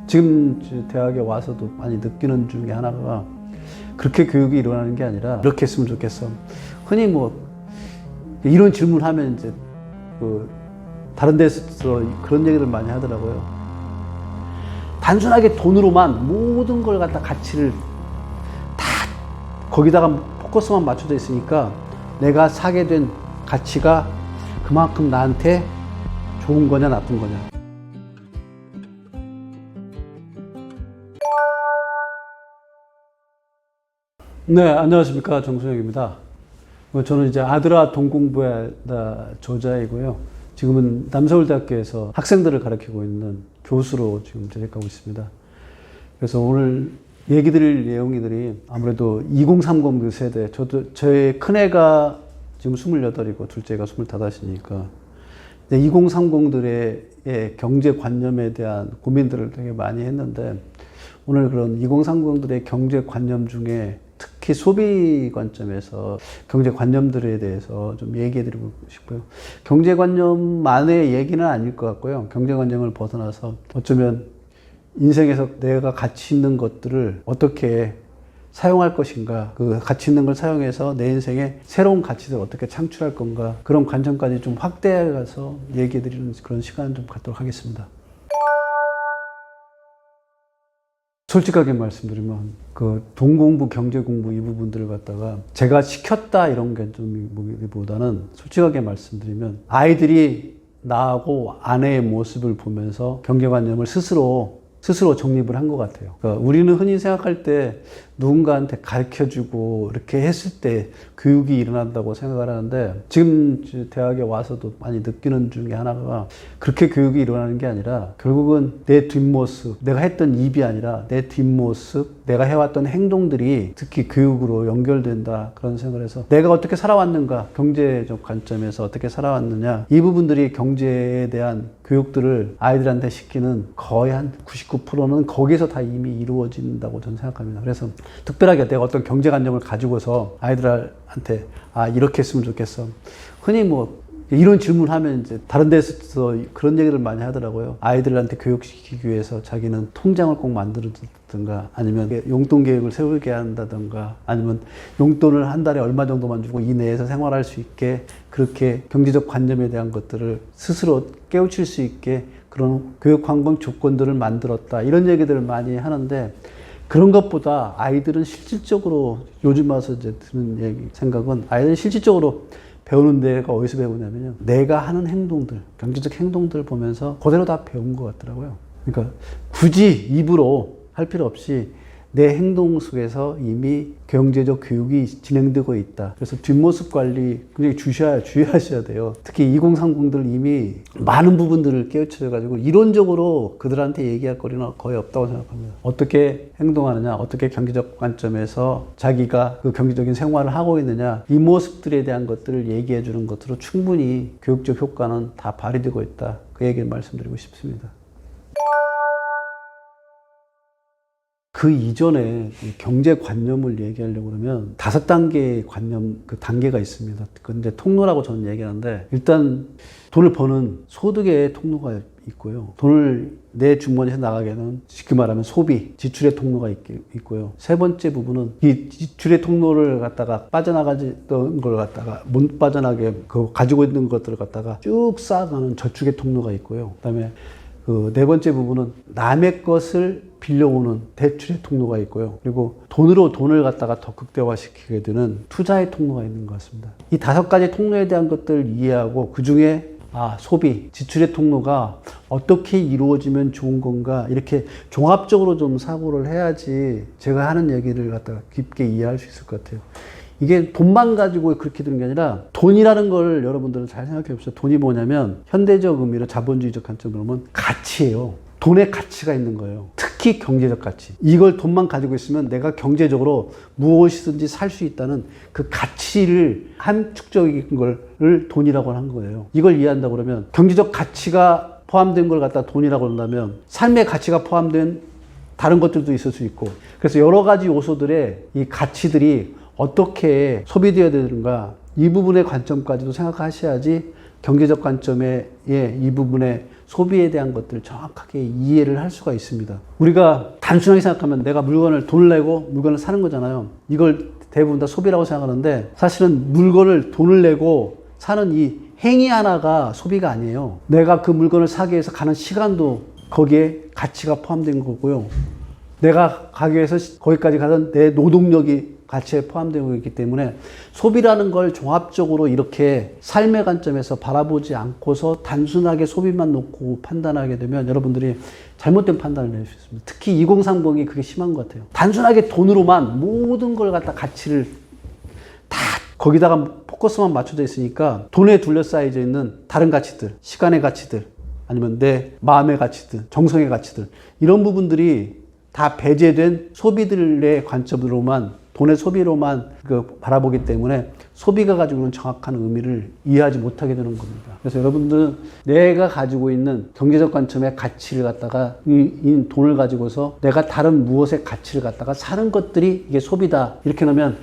지금 대학에 와서도 많이 느끼는 중에 하나가 그렇게 교육이 일어나는 게 아니라 이렇게 했으면 좋겠어. 흔히 뭐 이런 질문하면 이제 다른 데서 그런 얘기를 많이 하더라고요. 단순하게 돈으로만 모든 걸 갖다 가치를 다 거기다가 포커스만 맞춰져 있으니까 내가 사게 된 가치가 그만큼 나한테 좋은 거냐 나쁜 거냐. 네, 안녕하십니까. 정순혁입니다. 저는 이제 아들아 동공부야다 저자이고요. 지금은 남서울대학교에서 학생들을 가르치고 있는 교수로 지금 재직하고 있습니다. 그래서 오늘 얘기 드릴 내용들이 아무래도 2030 그 세대, 저의 큰애가 지금 28이고 둘째가 25이니까 2030들의 경제관념에 대한 고민들을 되게 많이 했는데 오늘 그런 2030들의 경제관념 중에 특히 소비 관점에서 경제관념들에 대해서 좀 얘기해 드리고 싶고요. 경제관념만의 얘기는 아닐 것 같고요. 경제관념을 벗어나서 어쩌면 인생에서 내가 가치 있는 것들을 어떻게 사용할 것인가, 그 가치 있는 걸 사용해서 내 인생에 새로운 가치를 어떻게 창출할 건가, 그런 관점까지 좀 확대해 가서 얘기해 드리는 그런 시간을 좀 갖도록 하겠습니다. 솔직하게 말씀드리면 그 돈 공부, 경제 공부 이 부분들을 갖다가 제가 시켰다 이런 게 좀 보다는 솔직하게 말씀드리면 아이들이 나하고 아내의 모습을 보면서 경제관념을 스스로 정립을 한 것 같아요. 그러니까 우리는 흔히 생각할 때 누군가한테 가르쳐주고 이렇게 했을 때 교육이 일어난다고 생각을 하는데 지금 대학에 와서도 많이 느끼는 중에 하나가 그렇게 교육이 일어나는 게 아니라 결국은 내 뒷모습, 내가 했던 입이 아니라 내 뒷모습, 내가 해왔던 행동들이 특히 교육으로 연결된다 그런 생각을 해서 내가 어떻게 살아왔는가, 경제적 관점에서 어떻게 살아왔느냐 이 부분들이 경제에 대한 교육들을 아이들한테 시키는 거의 한 99%는 거기서 다 이미 이루어진다고 저는 생각합니다. 그래서 특별하게 내가 어떤 경제관념을 가지고서 아이들한테 이렇게 했으면 좋겠어. 흔히 뭐 이런 질문하면 이제 다른 데서 그런 얘기를 많이 하더라고요. 아이들한테 교육시키기 위해서 자기는 통장을 꼭 만들어두든가 아니면 용돈 계획을 세우게 한다든가 아니면 용돈을 한 달에 얼마 정도만 주고 이 내에서 생활할 수 있게 그렇게 경제적 관념에 대한 것들을 스스로 깨우칠 수 있게 그런 교육 환경 조건들을 만들었다. 이런 얘기들을 많이 하는데 그런 것보다 아이들은 실질적으로 요즘 와서 이제 드는 생각은 아이들은 실질적으로 배우는 데가 어디서 배우냐면요. 내가 하는 행동들, 경제적 행동들을 보면서 그대로 다 배운 것 같더라고요. 그러니까 굳이 입으로 할 필요 없이 내 행동 속에서 이미 경제적 교육이 진행되고 있다. 그래서 뒷모습 관리 굉장히 주의하셔야 돼요. 특히 2030들 이미 많은 부분들을 깨우쳐가지고 이론적으로 그들한테 얘기할 거리는 거의 없다고 생각합니다. 어떻게 행동하느냐, 어떻게 경제적 관점에서 자기가 그 경제적인 생활을 하고 있느냐, 이 모습들에 대한 것들을 얘기해 주는 것으로 충분히 교육적 효과는 다 발휘되고 있다. 그 얘기를 말씀드리고 싶습니다. 그 이전에 경제관념을 얘기하려고 그러면 5단계의 관념, 그 단계가 있습니다. 근데 통로라고 저는 얘기하는데 일단 돈을 버는 소득의 통로가 있고요. 돈을 내 주머니에서 나가게 하는 쉽게 말하면 소비, 지출의 통로가 있고요. 세 번째 부분은 이 지출의 통로를 갖다가 빠져나가던 걸 갖다가 못 빠져나게 가지고 있는 것들을 갖다가 쭉 쌓아가는 저축의 통로가 있고요. 그다음에 그 네 번째 부분은 남의 것을 빌려오는 대출의 통로가 있고요. 그리고 돈을 갖다가 더 극대화시키게 되는 투자의 통로가 있는 것 같습니다. 이 5가지 통로에 대한 것들을 이해하고 그 중에 소비, 지출의 통로가 어떻게 이루어지면 좋은 건가 이렇게 종합적으로 좀 사고를 해야지 제가 하는 얘기를 갖다가 깊게 이해할 수 있을 것 같아요. 이게 돈만 가지고 그렇게 되는 게 아니라 돈이라는 걸 여러분들은 잘 생각해 보세요. 돈이 뭐냐면 현대적 의미로 자본주의적 관점으로 보면 가치예요. 돈의 가치가 있는 거예요. 특히 경제적 가치. 이걸 돈만 가지고 있으면 내가 경제적으로 무엇이든지 살 수 있다는 그 가치를 함축적인 걸 돈이라고 하는 거예요. 이걸 이해한다고 그러면 경제적 가치가 포함된 걸 갖다 돈이라고 한다면 삶의 가치가 포함된 다른 것들도 있을 수 있고 그래서 여러 가지 요소들의 이 가치들이 어떻게 소비되어야 되는가 이 부분의 관점까지도 생각하셔야지 경제적 관점의 이 부분에 소비에 대한 것들을 정확하게 이해를 할 수가 있습니다. 우리가 단순하게 생각하면 내가 돈을 내고 물건을 사는 거잖아요. 이걸 대부분 다 소비라고 생각하는데 사실은 돈을 내고 사는 이 행위 하나가 소비가 아니에요. 내가 그 물건을 사기 위해서 가는 시간도 거기에 가치가 포함된 거고요. 내가 가기 위해서 거기까지 가던 내 노동력이 가치에 포함되고 있기 때문에 소비라는 걸 종합적으로 이렇게 삶의 관점에서 바라보지 않고서 단순하게 소비만 놓고 판단하게 되면 여러분들이 잘못된 판단을 내릴 수 있습니다. 특히 2030이 그게 심한 것 같아요. 단순하게 돈으로만 모든 걸 갖다 가치를 다 거기다가 포커스만 맞춰져 있으니까 돈에 둘러싸여져 있는 다른 가치들, 시간의 가치들, 아니면 내 마음의 가치들, 정성의 가치들 이런 부분들이 다 배제된 소비들의 관점으로만 돈의 소비로만 바라보기 때문에 소비가 가지고 있는 정확한 의미를 이해하지 못하게 되는 겁니다. 그래서 여러분들은 내가 가지고 있는 경제적 관점의 가치를 갖다가 이 돈을 가지고서 내가 다른 무엇의 가치를 갖다가 사는 것들이 이게 소비다. 이렇게 놓으면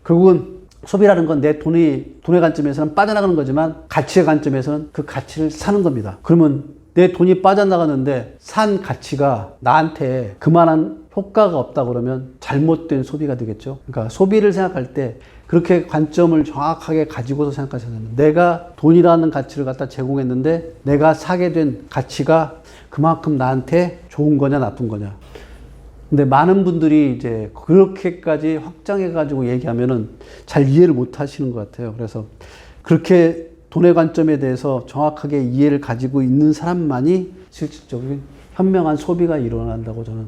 결국은 소비라는 건 내 돈의 관점에서는 빠져나가는 거지만 가치의 관점에서는 그 가치를 사는 겁니다. 그러면 내 돈이 빠져나가는데 산 가치가 나한테 그만한 효과가 없다 그러면 잘못된 소비가 되겠죠. 그러니까 소비를 생각할 때 그렇게 관점을 정확하게 가지고서 생각하셔야 됩니다. 내가 돈이라는 가치를 갖다 제공했는데 내가 사게 된 가치가 그만큼 나한테 좋은 거냐 나쁜 거냐. 근데 많은 분들이 이제 그렇게까지 확장해가지고 얘기하면은 잘 이해를 못 하시는 것 같아요. 그래서 그렇게 돈의 관점에 대해서 정확하게 이해를 가지고 있는 사람만이 실질적인 현명한 소비가 일어난다고 저는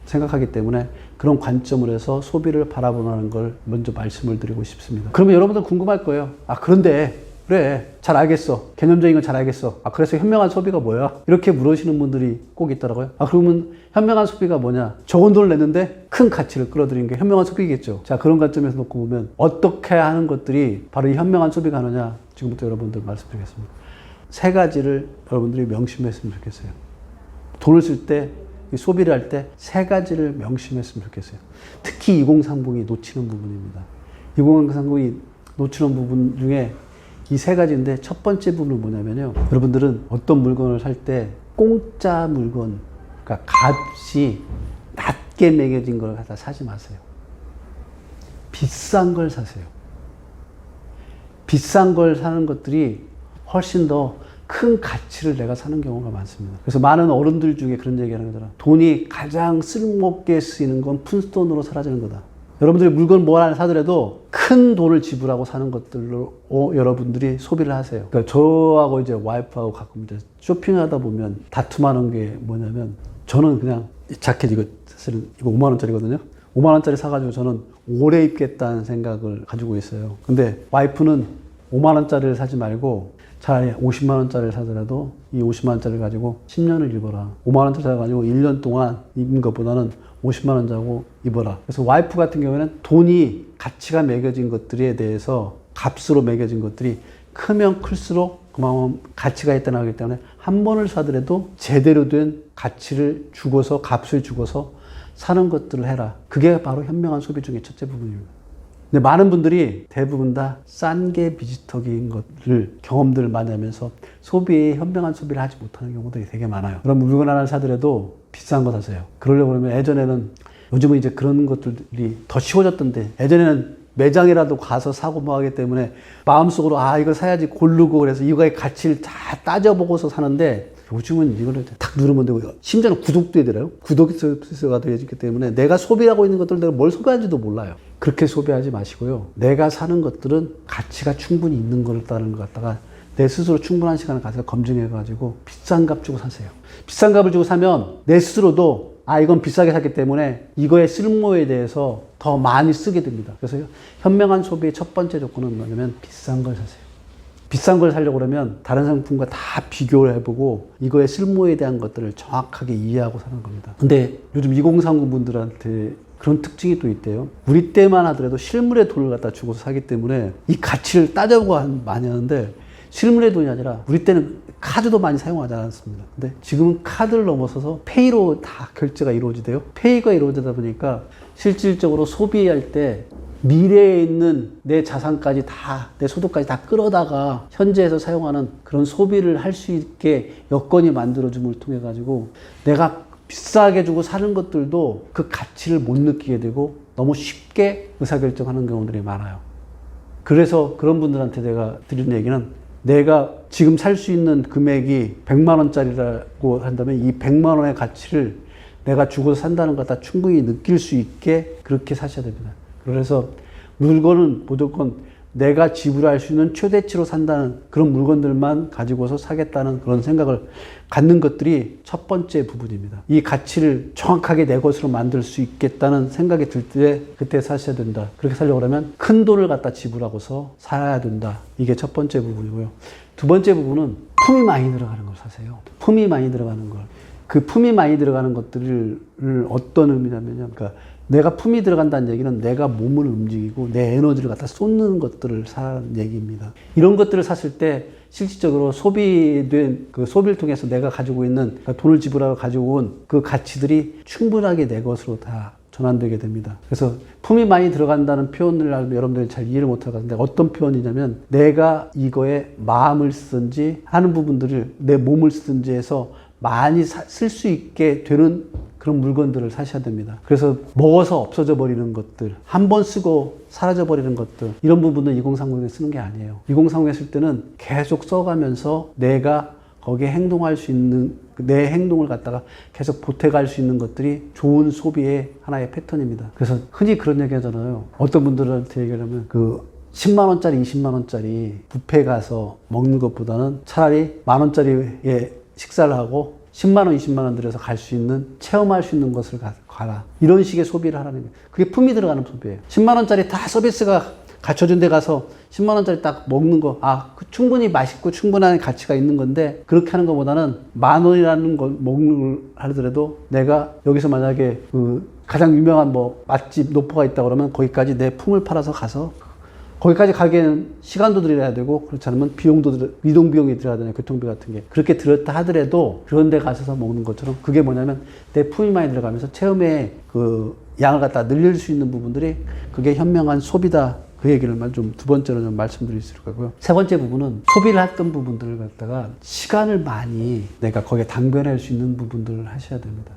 생각하기 때문에 그런 관점을 해서 소비를 바라보는 걸 먼저 말씀을 드리고 싶습니다. 그러면 여러분들 궁금할 거예요. 그런데 그래 잘 알겠어. 개념적인 건 잘 알겠어. 그래서 현명한 소비가 뭐야? 이렇게 물으시는 분들이 꼭 있더라고요. 그러면 현명한 소비가 뭐냐? 적은 돈을 냈는데 큰 가치를 끌어들이는 게 현명한 소비겠죠. 자, 그런 관점에서 놓고 보면 어떻게 하는 것들이 바로 이 현명한 소비가 하느냐? 지금부터 여러분들 말씀드리겠습니다. 세 가지를 여러분들이 명심했으면 좋겠어요. 돈을 쓸 때, 소비를 할 때 세 가지를 명심했으면 좋겠어요. 특히 2030이 놓치는 부분입니다. 2030이 놓치는 부분 중에 이 세 가지인데 첫 번째 부분은 뭐냐면요. 여러분들은 어떤 물건을 살 때 공짜 물건, 그러니까 값이 낮게 매겨진 걸 갖다 사지 마세요. 비싼 걸 사세요. 비싼 걸 사는 것들이 훨씬 더 큰 가치를 내가 사는 경우가 많습니다. 그래서 많은 어른들 중에 그런 얘기 하는 거더라. 돈이 가장 쓸모없게 쓰이는 건 푼돈으로 사라지는 거다. 여러분들이 물건 뭐 하나 사더라도 큰 돈을 지불하고 사는 것들로 여러분들이 소비를 하세요. 그러니까 저하고 이제 와이프하고 가끔 이제 쇼핑하다 보면 다툼하는 게 뭐냐면 저는 그냥 자켓 이거 사실은 이거 5만 원짜리거든요. 5만 원짜리 사가지고 저는 오래 입겠다는 생각을 가지고 있어요. 근데 와이프는 5만 원짜리를 사지 말고 차라리 50만 원짜리를 사더라도 이 50만 원짜리를 가지고 10년을 입어라. 5만 원짜리 사가지고 1년 동안 입은 것보다는 50만 원 자고 입어라. 그래서 와이프 같은 경우에는 돈이 가치가 매겨진 것들에 대해서 값으로 매겨진 것들이 크면 클수록 그만큼 가치가 있다는 거기 때문에 한 번을 사더라도 제대로 된 가치를 주고서 값을 주고서 사는 것들을 해라. 그게 바로 현명한 소비 중에 첫째 부분입니다. 근데 많은 분들이 대부분 다 싼 게 비지터기인 것을 경험들을 많이 하면서 소비에 현명한 소비를 하지 못하는 경우들이 되게 많아요. 그럼 물건 하나를 사더라도 비싼 거 사세요. 그러려고 그러면 예전에는 요즘은 이제 그런 것들이 더 쉬워졌던데 예전에는 매장이라도 가서 사고 뭐 하기 때문에 마음속으로 이걸 사야지 고르고 그래서 이거의 가치를 다 따져보고서 사는데 요즘은 이거를 탁 누르면 되고 심지어는 구독도 해드려요. 구독 서비스가 되어있기 때문에 내가 소비하고 있는 것들 내가 뭘 소비하는지도 몰라요. 그렇게 소비하지 마시고요. 내가 사는 것들은 가치가 충분히 있는 거라는 걸 갖다가 내 스스로 충분한 시간을 가서 검증해가지고 비싼 값 주고 사세요. 비싼 값을 주고 사면 내 스스로도 이건 비싸게 샀기 때문에 이거의 쓸모에 대해서 더 많이 쓰게 됩니다. 그래서 현명한 소비의 첫 번째 조건은 뭐냐면 비싼 걸 사세요. 비싼 걸 사려고 그러면 다른 상품과 다 비교를 해보고 이거의 쓸모에 대한 것들을 정확하게 이해하고 사는 겁니다. 근데 요즘 2030 분들한테 그런 특징이 또 있대요. 우리 때만 하더라도 실물의 돈을 갖다 주고서 사기 때문에 이 가치를 따져보고 많이 하는데 실물의 돈이 아니라 우리 때는 카드도 많이 사용하지 않았습니다. 근데 지금은 카드를 넘어서서 페이로 다 결제가 이루어지대요. 페이가 이루어지다 보니까 실질적으로 소비할 때 미래에 있는 내 자산까지 다, 내 소득까지 다 끌어다가 현재에서 사용하는 그런 소비를 할 수 있게 여건이 만들어줌을 통해 가지고 내가 비싸게 주고 사는 것들도 그 가치를 못 느끼게 되고 너무 쉽게 의사결정하는 경우들이 많아요. 그래서 그런 분들한테 내가 드리는 얘기는, 내가 지금 살 수 있는 금액이 100만 원짜리라고 한다면 이 100만 원의 가치를 내가 주고 산다는 걸 다 충분히 느낄 수 있게 그렇게 사셔야 됩니다. 그래서 물건은 무조건 내가 지불할 수 있는 최대치로 산다는 그런 물건들만 가지고서 사겠다는 그런 생각을 갖는 것들이 첫 번째 부분입니다. 이 가치를 정확하게 내 것으로 만들 수 있겠다는 생각이 들 때 그때 사셔야 된다. 그렇게 살려고 하면 큰 돈을 갖다 지불하고서 사야 된다. 이게 첫 번째 부분이고요. 두 번째 부분은 품이 많이 들어가는 걸 사세요. 품이 많이 들어가는 걸. 그 품이 많이 들어가는 것들을 어떤 의미냐면요. 그러니까 내가 품이 들어간다는 얘기는 내가 몸을 움직이고 내 에너지를 갖다 쏟는 것들을 사는 얘기입니다. 이런 것들을 샀을 때 실질적으로 소비된 그 소비를 통해서 내가 가지고 있는, 그러니까 돈을 지불하고 가지고 온 그 가치들이 충분하게 내 것으로 다 전환되게 됩니다. 그래서 품이 많이 들어간다는 표현을 여러분들이 잘 이해를 못할 것 같은데, 어떤 표현이냐면 내가 이거에 마음을 쓰든지 하는 부분들을, 내 몸을 쓰든지 해서 많이 쓸 수 있게 되는 그런 물건들을 사셔야 됩니다. 그래서 먹어서 없어져 버리는 것들, 한 번 쓰고 사라져 버리는 것들, 이런 부분은 2030에 쓰는 게 아니에요. 2030에 쓸 때는 계속 써가면서 내가 거기에 행동할 수 있는, 내 행동을 갖다가 계속 보태갈 수 있는 것들이 좋은 소비의 하나의 패턴입니다. 그래서 흔히 그런 얘기 하잖아요. 어떤 분들한테 얘기하면 그 10만 원짜리, 20만 원짜리 뷔페 가서 먹는 것보다는 차라리 만 원짜리에 식사를 하고 10만 원, 20만 원 들여서 갈 수 있는, 체험할 수 있는 것을 가라. 이런 식의 소비를 하라는 거예요. 그게 품이 들어가는 소비예요. 10만 원짜리 다 서비스가 갖춰준 데 가서 10만 원짜리 딱 먹는 거, 충분히 맛있고 충분한 가치가 있는 건데, 그렇게 하는 것보다는 만 원이라는 걸 먹는 걸 하더라도 내가 여기서 만약에 그 가장 유명한 뭐 맛집 노포가 있다 그러면 거기까지 내 품을 팔아서 가서 거기까지 가기에는 시간도 들여야 되고, 그렇지 않으면 이동 비용이 들어야 되잖아요. 교통비 같은 게. 그렇게 들었다 하더라도 그런 데 가셔서 먹는 것처럼, 그게 뭐냐면 내 품이 많이 들어가면서 체험의 그 양을 갖다 늘릴 수 있는 부분들이, 그게 현명한 소비다. 그 얘기를 좀 두 번째로 좀 말씀드릴 수 있을 거고요. 세 번째 부분은 소비를 했던 부분들을 갖다가 시간을 많이 내가 거기에 당겨낼 수 있는 부분들을 하셔야 됩니다.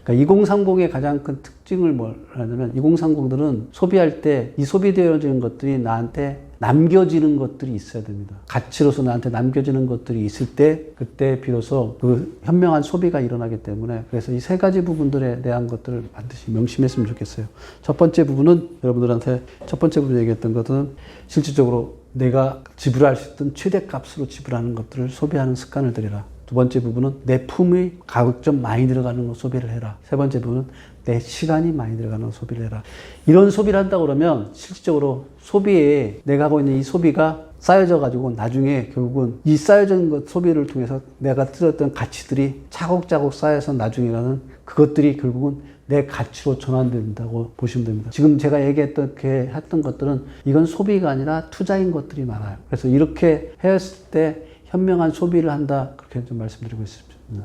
그러니까 2030의 가장 큰 특징을 뭐냐면, 2030들은 소비할 때 이 소비되어지는 것들이 나한테 남겨지는 것들이 있어야 됩니다. 가치로서 나한테 남겨지는 것들이 있을 때, 그때 비로소 그 현명한 소비가 일어나기 때문에, 그래서 이 세 가지 부분들에 대한 것들을 반드시 명심했으면 좋겠어요. 첫 번째 부분은, 여러분들한테 첫 번째 부분 얘기했던 것은 실질적으로 내가 지불할 수 있던 최대값으로 지불하는 것들을 소비하는 습관을 들여라. 두 번째 부분은 내 품이 가격 좀 많이 들어가는 거 소비를 해라. 세 번째 부분은 내 시간이 많이 들어가는 거 소비를 해라. 이런 소비를 한다고 그러면 실질적으로 소비에, 내가 하고 있는 이 소비가 쌓여져 가지고 나중에 결국은 이 쌓여진 것 소비를 통해서 내가 들었던 가치들이 차곡차곡 쌓여서 나중에는 그것들이 결국은 내 가치로 전환된다고 보시면 됩니다. 지금 제가 얘기했던 했던 것들은 이건 소비가 아니라 투자인 것들이 많아요. 그래서 이렇게 했을 때 현명한 소비를 한다, 그렇게 좀 말씀드리고 있습니다.